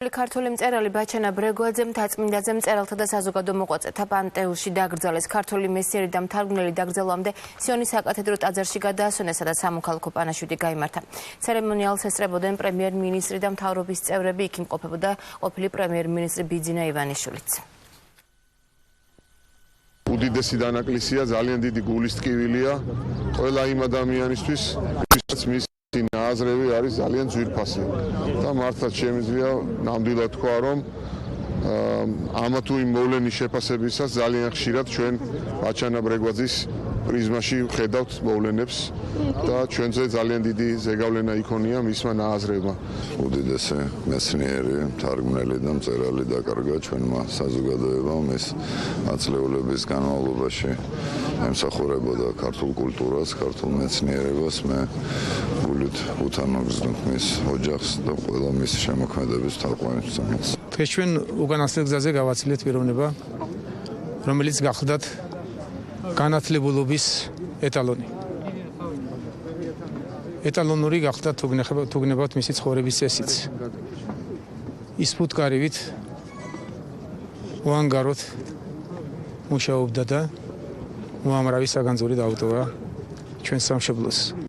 ქართული მწერალი ბაჩანა ბრეგვაძემ თაწმინდაძემ მწერალთა და საზოგადო მოღვაწეთა პანტეონში დაკრძალეს. ქართული მესიერი და მთარგმნელი დაკრძალვამდე სიონის საკათედრო ტაძარში გადაასვენეს, სადაც სამოქალაქო პანაშვიდი გაიმართა. ცერემონიალს ესწრებოდნენ პრემიერ-მინისტრი და მთავრობის წევრები, იქ იმყოფებოდა ყოფილი პრემიერ-მინისტრი ბიძინა ივანიშვილიც. უდიდესი დანაკლისია, ძალიან დიდი გულის ტკივილია ყველა იმ ადამიანისთვის, ვისაც მის ნაზრები არის ძალიან ძვირფასი და მართლაც შემიძლია ნამდვილად თქვა, რომ ამა თუ იმ მოვლენის შეფასებისას ძალიან ხშირად ჩვენ ბაჩანა ბრეგვაძის პრიზმაში ვხედავთ მოვლენებს და ჩვენზე ძალიან დიდი ზეგავლენა იქონია მისმა ნაზრებმა. უდიდესი მეცნიერი, მთარგმნელი და მწერალი დაკარგა ჩვენმა საზოგადოებამ. ეს ათწლეულების განმავლობაში ემსახურებოდა ქართულ კულტურას, ქართულ მეცნიერებას. მე გულით უთანაგზნობ მის ოჯახს და ყველა მის შემოქმედების თაყვანისმცემელს. დღეს ჩვენ უკანასკნელ გზაზე გავაცილეთ პიროვნება, რომელიც გახლდათ განათლებულობის ეტალონი. ეტალონური გახლდათ თუ გნებავთ მისი ცხოვრების წესიც. ის ფუტკარივით უანგაროდ მუშაობდა და უამრავი საგანძური დაუტოვა ჩვენ სამშობლოს.